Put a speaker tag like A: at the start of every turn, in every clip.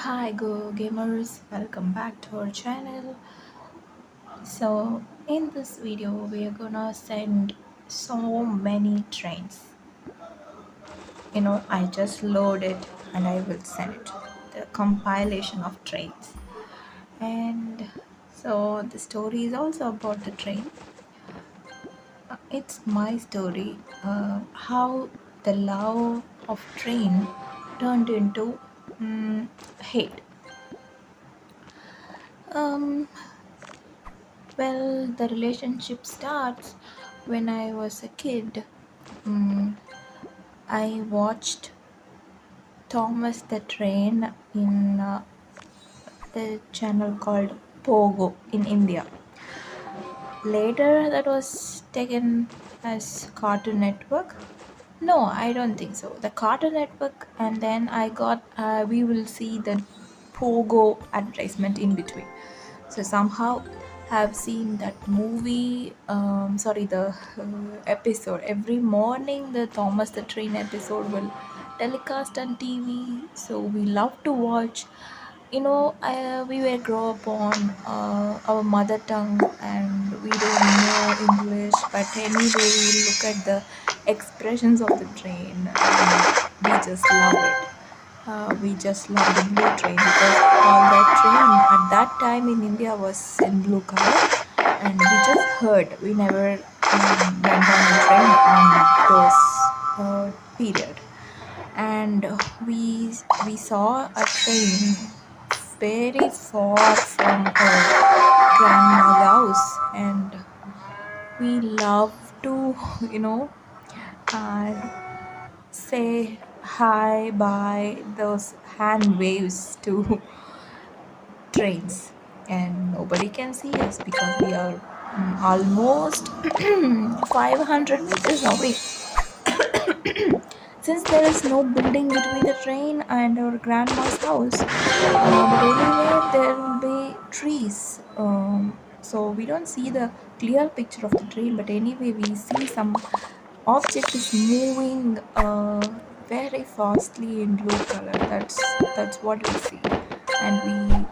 A: Hi Go Gamers, welcome back to our channel. So in this video we are gonna send so many trains. I just load it and I will send it. The compilation of trains. And so the story is also about the train. It's my story. How the love of train turned into hate. Um, Well, the relationship starts when I was a kid. Mm, I watched Thomas the Train in a channel called Pogo in India. Later, that was taken as Cartoon Network. No, I don't think so. The Cartoon Network, and then I got, we will see the Pogo advertisement in between. So somehow have seen that movie, sorry, the episode. Every morning, the Thomas the Train episode will telecast on TV. So we love to watch. We were grow up on our mother tongue and we don't know English, but anyway, we look at the expressions of the train and we just love it. We just love the blue train because all that train at that time in India was in blue color, and we just heard. We never went on a train on those period, and we saw a train very far from our grandma's house, and we love to you know uh, say hi bye those hand waves to trains, and nobody can see us because we are almost 500 meters away. Since there is no building between the train and our grandma's house, but anyway there will be trees, so we don't see the clear picture of the train, but anyway we see some object is moving very fastly in blue color. That's what we see, and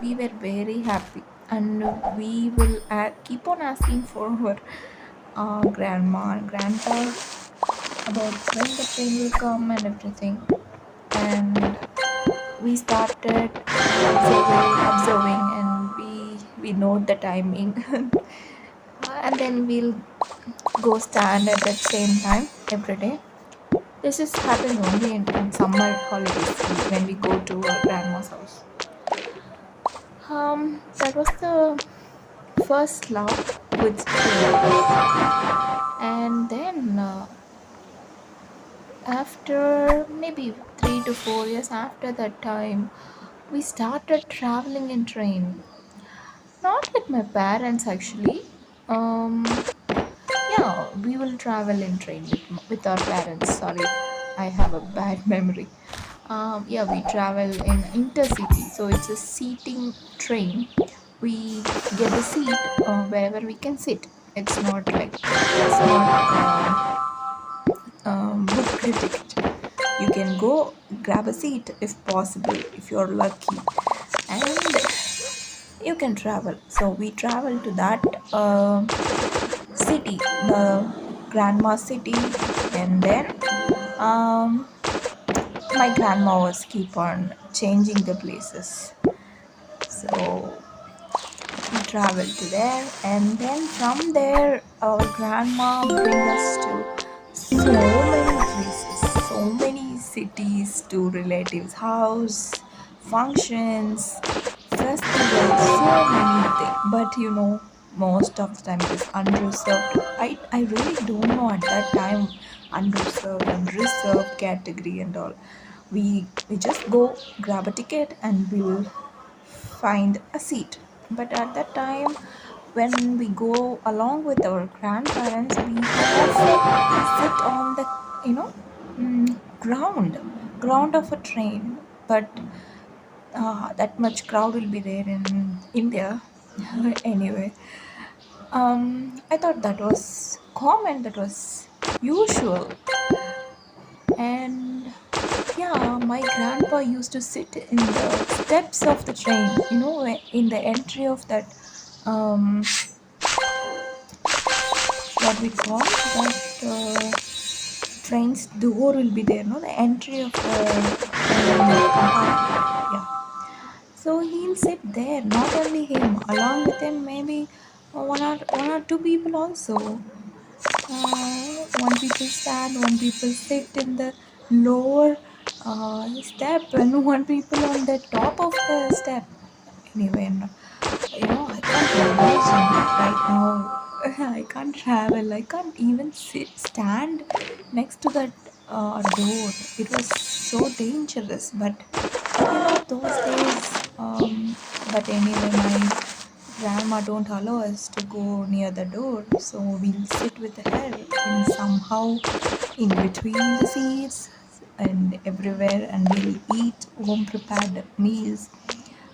A: we were very happy, and we will keep on asking for our grandma and grandpa about when the train will come and everything. And we started observing, and we note the timing. And then we'll go stand at that same time every day. This is happens only in summer holidays when we go to our grandma's house. That was the first love with trains. And then after maybe 3 to 4 years after that time, we started traveling in train. Not with my parents actually. Um, yeah, we will travel in train with our parents. Sorry, I have a bad memory. Yeah, we travel in intercity, so it's a seating train. We get the seat wherever we can sit. It's not book the ticket. You can go grab a seat if possible, if you're lucky, and you can travel. So we travel to that city, the grandma city, and then um, my grandma was keep on changing the places. So we traveled to there, and then from there, our grandma bring us to so many places, so many cities, to relatives' house, functions, festivals, so many things. But most of the time it is unreserved. I really don't know at that time unreserved and reserved category and all. We just go grab a ticket and we will find a seat. But at that time, when we go along with our grandparents, we often sit on the you know ground of a train. But that much crowd will be there in India. Anyway, I thought that was common, that was usual. And Yeah, my grandpa used to sit in the steps of the train, in the entry of that, um, what we call that, train's door will be there, no? The entry of the train compartment. Yeah. So he'll sit there, not only him, along with him, maybe one or two people also. One people stand, one people sit in the lower step, and one people on the top of the step. Anyway, no, I can't imagine right now. I can't travel. I can't even stand next to that door. It was so dangerous. But those days. But anyway, my grandma don't allow us to go near the door, so we'll sit with her in somehow in between the seats and everywhere, and we'll eat home prepared meals.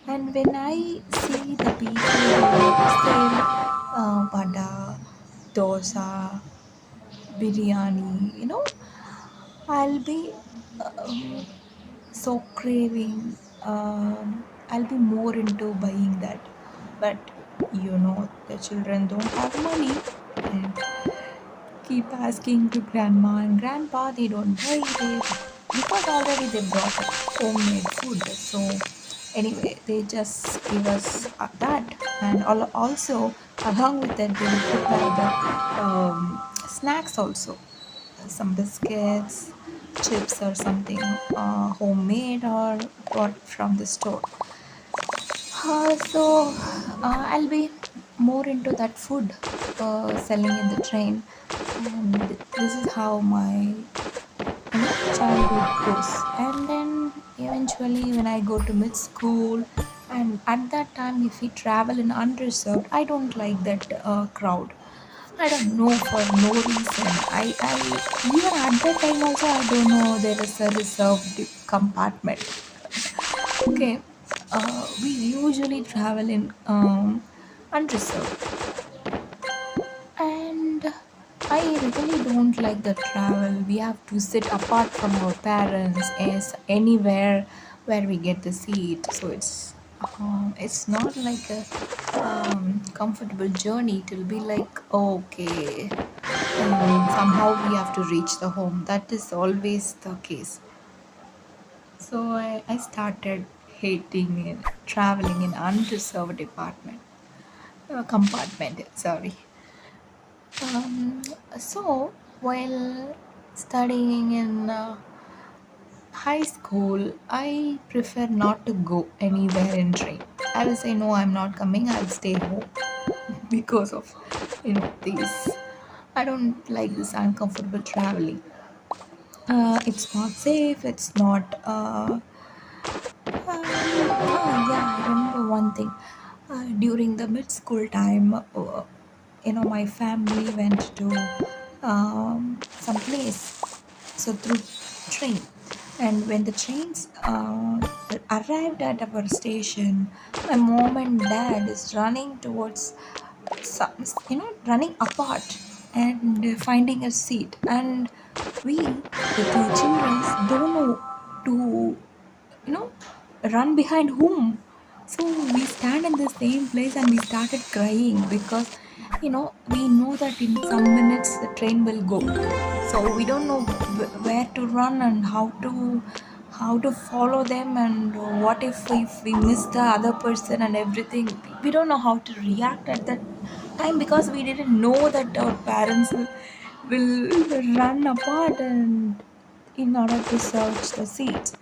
A: And when I see the people who sell vada, dosa, biryani, I'll be um, so craving. I'll be more into buying that. But the children don't have money and keep asking to grandma and grandpa. They don't buy they because already they brought homemade food. So anyway, they just give us that, and also along with that they will prepare the snacks also, some biscuits, chips or something, homemade or bought from the store. So I'll be more into that food selling in the train, and this is how my childhood goes. And then eventually, when I go to mid school, and at that time, if we travel in unreserved, I don't like that crowd. I don't know, for no reason. I even at that time also, I don't know there is a reserved compartment. Okay, we usually travel in unreserved, and I really don't like the travel. We have to sit apart from our parents as anywhere where we get the seat. So it's not like a comfortable journey. It will be like, okay, somehow we have to reach the home. That is always the case. So I started hating traveling in unreserved compartment. Sorry. Um, so while studying in high school, I prefer not to go anywhere in train. I will say no, I'm not coming. I'll stay home because of these. I don't like this uncomfortable traveling. It's not safe. It's not. Yeah, I remember one thing. During the mid school time, my family went to some place, so through train. And when the trains arrived at our station, my mom and dad is running towards some, running apart and finding a seat. And we, the two children, don't know to you know run behind whom. So we stand in the same place and we started crying because we know that in some minutes the train will go, so we don't know where to run and how to follow them, and what if we miss the other person and everything. We don't know how to react at that time because we didn't know that our parents will run apart and in order to search the seats.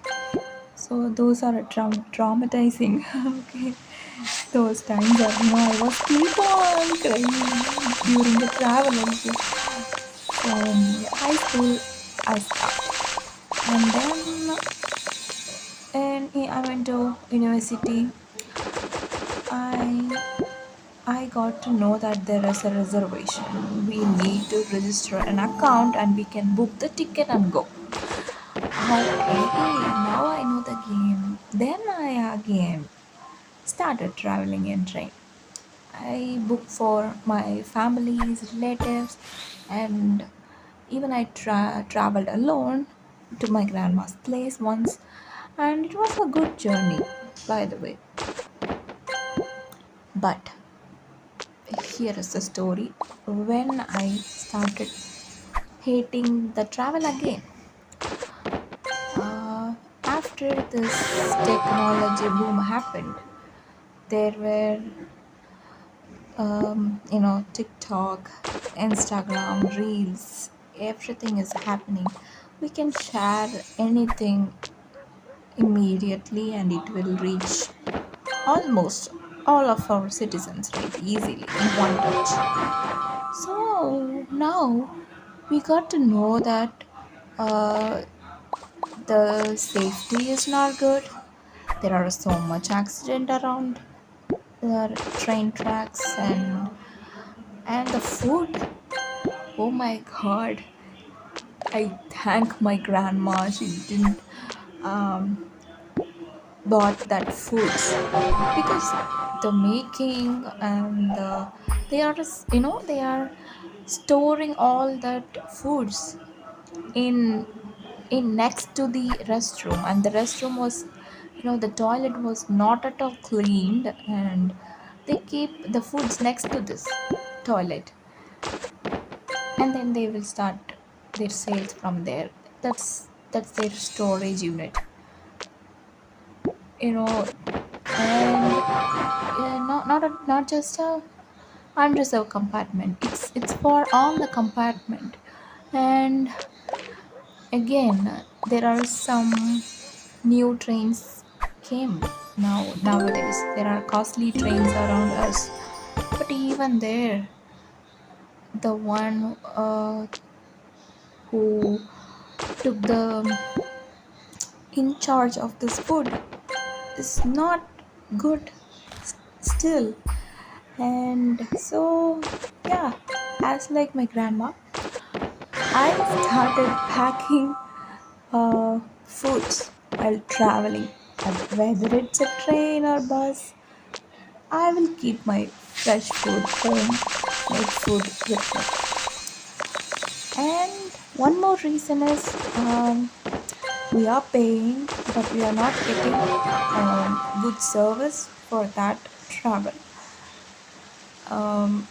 A: So those are traumatizing. Okay, those times are, I was keep on crying during the travel also. From high school, I stopped, and then I went to university. I I got to know that there is a reservation. We need to register an account and we can book the ticket and go. Okay, now I know the game. Then I again started traveling in train. I booked for my family's relatives, and even I traveled alone. to my grandma's place once, and it was a good journey, by the way. But here is the story when I started hating the travel again. After this technology boom happened, there were, TikTok, Instagram, Reels, everything is happening. We can share anything immediately and it will reach almost all of our citizens, right, easily in one touch. So now we got to know that uh, the safety is not good. There are so much accident around the train tracks, and the food. Oh my god! I thank my grandma. She didn't um, bought that foods because the making and they are storing all that foods in next to the restroom, and the restroom was, the toilet was not at all cleaned, and they keep the foods next to this toilet, and then they will start their sales from there. That's their storage unit, you know and not just a unreserved compartment. It's for all the compartment. And again, there are some new trains came nowadays. There are costly trains around us, but even there, the one who took the in charge of this food is not good still. And so, yeah, as like my grandma, I started packing foods while traveling. And whether it's a train or bus, I will keep my fresh food, home made food with me. And one more reason is, we are paying, but we are not getting good service for that travel. Um,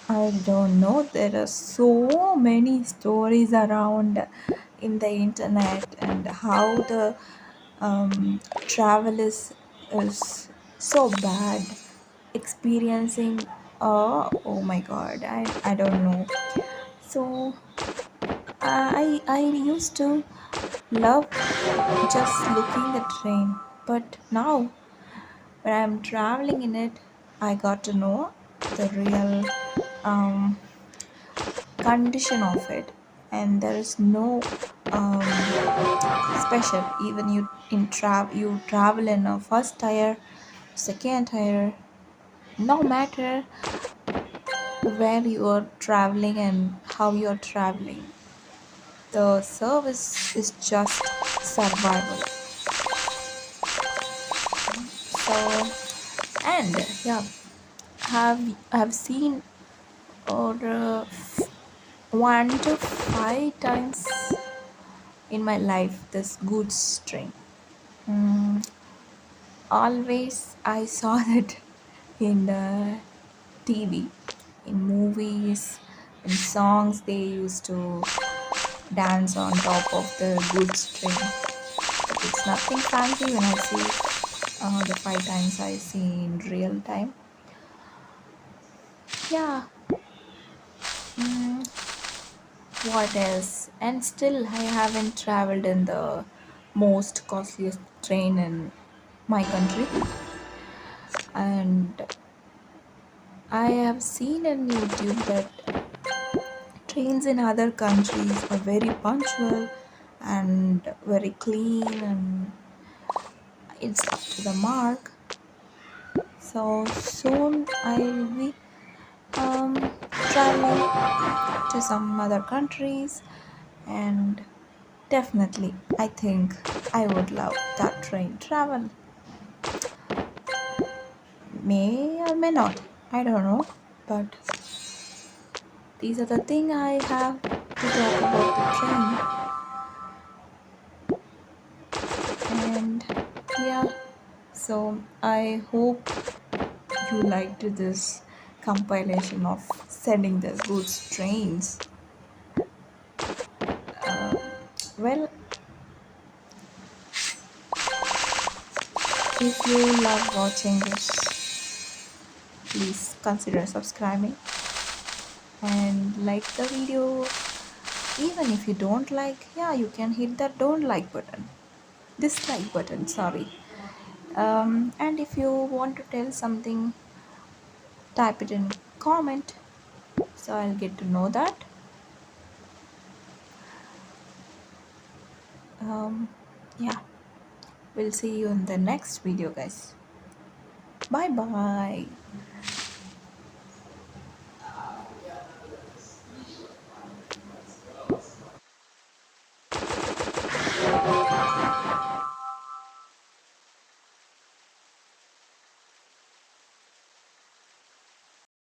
A: I don't know. There are so many stories around in the internet, and how the travel is so bad. Experiencing, oh my god, I don't know. So I used to love just looking the train, but now when I'm traveling in it, I got to know the real um, condition of it, and there is no special. Even you travel in a first tier, second tier, no matter where you are traveling and how you are traveling, the service is just survival. So, and yeah, have seen or 1 to 5 times in my life this goods train. Mm, Always I saw that in the TV, in movies, in songs they used to dance on top of the goods train. But it's nothing fancy when I see the 5 times I see in real time. Yeah. Mm, what else? And still, I haven't traveled in the most costliest train in my country. And I have seen on YouTube that trains in other countries are very punctual and very clean, and it's up to the mark. So soon I'll be traveling to some other countries, and definitely I think I would love that train travel. May or may not, I don't know, but these are the thing I have to talk about the train. yeah, so I hope you liked this compilation of sending the goods trains. Well, if you love watching this, please consider subscribing and like the video. Even if you don't like, yeah, you can hit that don't like button, dislike button, sorry. And if you want to tell something, type it in comment so I'll get to know that. Yeah, we'll see you in the next video, guys. Bye bye.